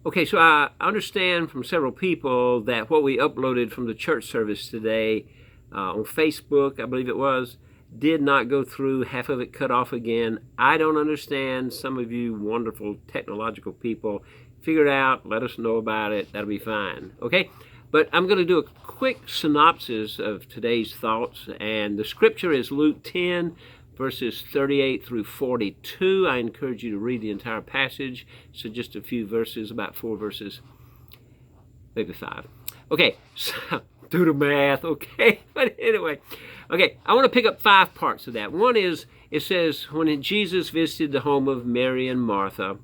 Okay, so I understand from several people that what we uploaded from the church service today on Facebook, I believe it was, did not go through, half of it cut off again. I don't understand. Some of you wonderful technological people figure it out, let us know about it. That'll be fine. Okay? But I'm going to do a quick synopsis of today's thoughts, and the scripture is Luke 10, verses 38 through 42. I encourage you to read the entire passage. So just a few verses, about 4 verses, maybe 5. Okay, so do the math, okay? But anyway, okay, I want to pick up 5 parts of that. One is, it says, when Jesus visited the home of Mary and Martha,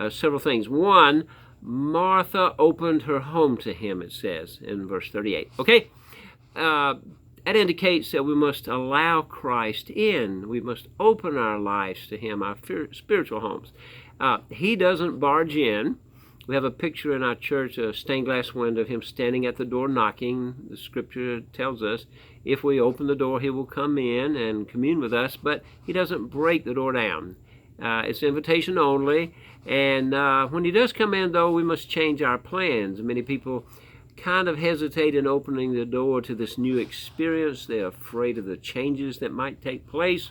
several things. One, Martha opened her home to him, it says in verse 38. Okay? That indicates that we must allow Christ in. We must open our lives to him, our spiritual homes. He doesn't barge in. We have a picture in our church, a stained glass window of him standing at the door knocking. The scripture tells us if we open the door, he will come in and commune with us, but he doesn't break the door down. It's invitation only. And when he does come in, though, we must change our plans. Many people kind of hesitate in opening the door to this new experience. They're afraid of the changes that might take place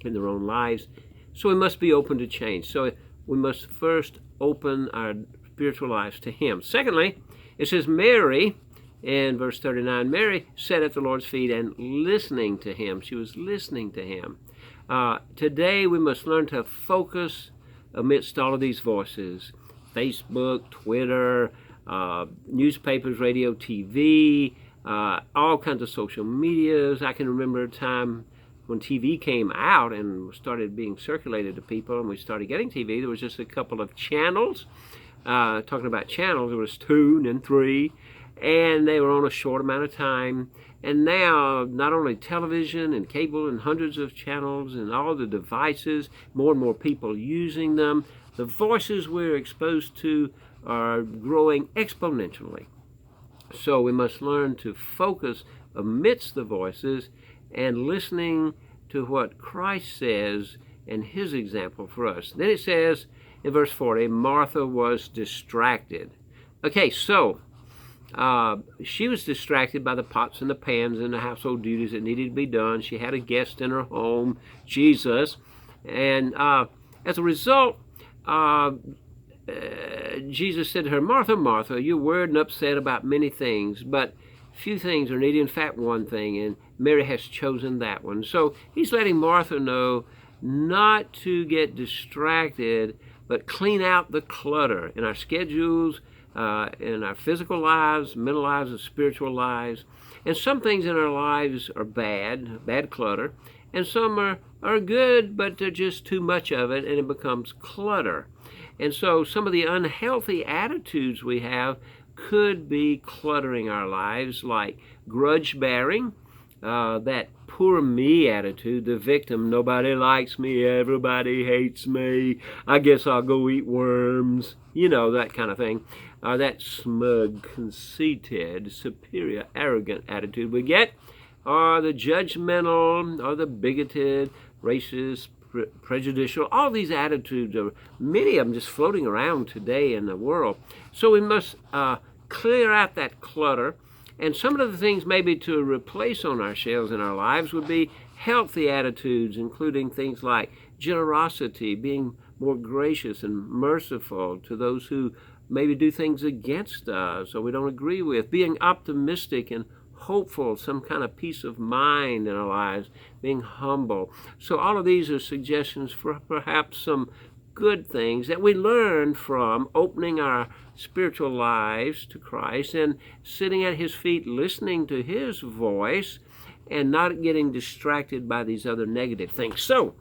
in their own lives. So we must be open to change. So we must first open our spiritual lives to him. Secondly, it says Mary, in verse 39, Mary sat at the Lord's feet and listening to him. She was listening to him. Today we must learn to focus amidst all of these voices. Facebook, Twitter, newspapers, radio, TV, all kinds of social medias. I can remember a time when TV came out and started being circulated to people, and we started getting TV. There was just a couple of channels. Talking about channels, there was 2 and then 3, and they were on a short amount of time. And now, not only television and cable and hundreds of channels and all the devices, more and more people using them, the voices we're exposed to are growing exponentially. So we must learn to focus amidst the voices and listening to what Christ says and his example for us. Then it says in verse 40, Martha was distracted. Okay, so she was distracted by the pots and the pans and the household duties that needed to be done. She had a guest in her home, Jesus, and as a result, Jesus said to her, Martha, Martha, you're worried and upset about many things, but few things are needed. In fact, one thing, and Mary has chosen that one. So he's letting Martha know not to get distracted, but clean out the clutter in our schedules, in our physical lives, mental lives, and spiritual lives. And some things in our lives are bad clutter, and some are good, but they're just too much of it, and it becomes clutter. And so some of the unhealthy attitudes we have could be cluttering our lives, like grudge bearing, that poor me attitude, the victim, nobody likes me, everybody hates me, I guess I'll go eat worms, that kind of thing. That smug, conceited, superior, arrogant attitude we get, or the judgmental, or the bigoted, racist, prejudicial. All these attitudes, are many of them just floating around today in the world. So we must clear out that clutter. And some of the things maybe to replace on our shelves in our lives would be healthy attitudes, including things like generosity, being more gracious and merciful to those who maybe do things against us or we don't agree with, being optimistic and hopeful, some kind of peace of mind in our lives, being humble. So all of these are suggestions for perhaps some good things that we learn from opening our spiritual lives to Christ and sitting at his feet, listening to his voice and not getting distracted by these other negative things. So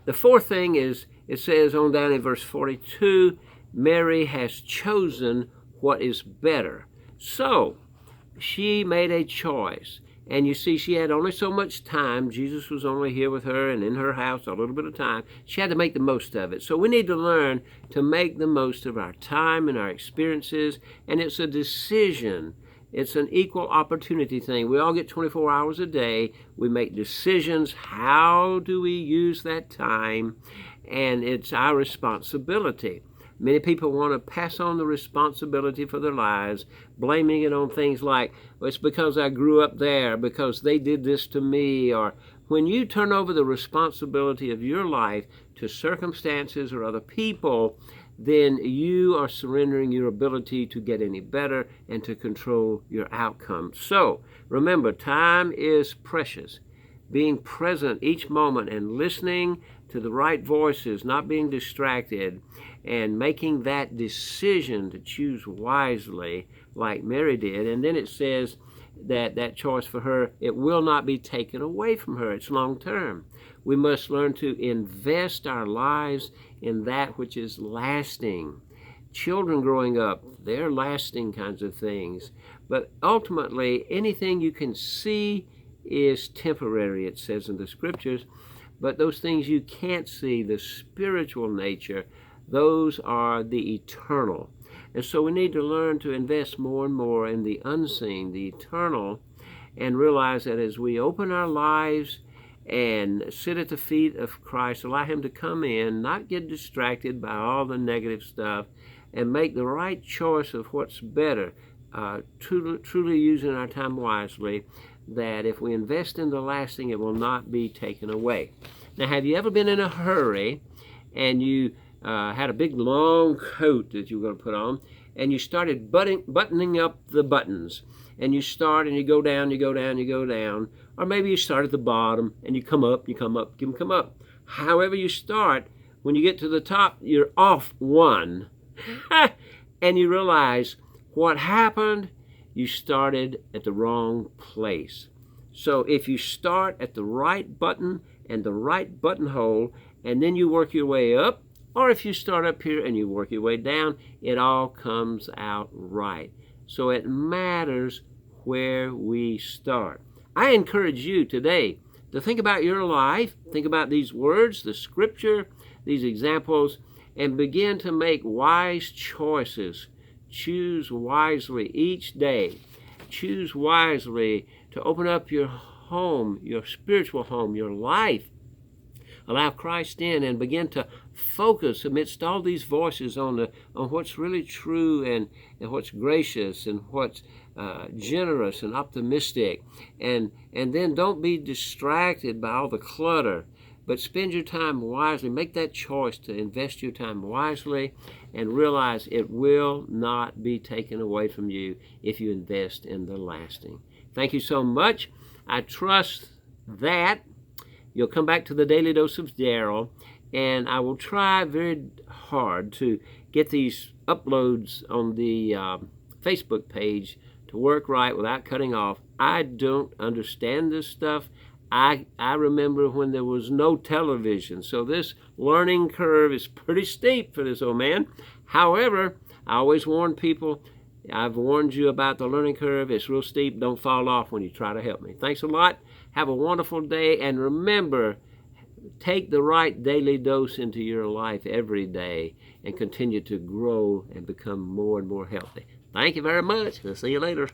the fourth thing is, it says on down in verse 42, Mary has chosen what is better. So she made a choice. And you see, she had only so much time. Jesus was only here with her and in her house a little bit of time. She had to make the most of it. So we need to learn to make the most of our time and our experiences. And it's a decision. It's an equal opportunity thing. We all get 24 hours a day. We make decisions. How do we use that time? And it's our responsibility. Many people want to pass on the responsibility for their lives, blaming it on things like, well, it's because I grew up there, because they did this to me. Or when you turn over the responsibility of your life to circumstances or other people, then you are surrendering your ability to get any better and to control your outcome. So remember, time is precious. Being present each moment and listening to the right voices, not being distracted, and making that decision to choose wisely like Mary did. And then it says that that choice for her, it will not be taken away from her. It's long term. We must learn to invest our lives in that which is lasting. Children growing up, they're lasting kinds of things. But ultimately, anything you can see is temporary, it says in the scriptures. But those things you can't see, the spiritual nature, those are the eternal. And so we need to learn to invest more and more in the unseen, the eternal, and realize that as we open our lives and sit at the feet of Christ, allow Him to come in, not get distracted by all the negative stuff, and make the right choice of what's better, truly using our time wisely, that if we invest in the lasting, it will not be taken away. Now, have you ever been in a hurry and you had a big long coat that you were going to put on, and you started buttoning up the buttons, and you start and you go down, you go down, you go down, or maybe you start at the bottom and you come up, come up. However you start, when you get to the top, you're off one, and you realize what happened. You started at the wrong place. So if you start at the right button and the right buttonhole, and then you work your way up, or if you start up here and you work your way down, it all comes out right. So it matters where we start. I encourage you today to think about your life, think about these words, the scripture, these examples, and begin to make wise choices. Choose wisely each day. Choose wisely to open up your home, your spiritual home, your life. Allow Christ in and begin to focus amidst all these voices on what's really true and what's gracious and what's generous and optimistic. And then don't be distracted by all the clutter, but spend your time wisely. Make that choice to invest your time wisely and realize it will not be taken away from you if you invest in the lasting. Thank you so much. I trust that you'll come back to the Daily Dose of Daryl, and I will try very hard to get these uploads on the Facebook page to work right without cutting off. I don't understand this stuff. I remember when there was no television, so this learning curve is pretty steep for this old man. However, I always warn people, I've warned you about the learning curve. It's real steep. Don't fall off when you try to help me. Thanks a lot. Have a wonderful day, and remember, take the right daily dose into your life every day and continue to grow and become more and more healthy. Thank you very much. I'll see you later.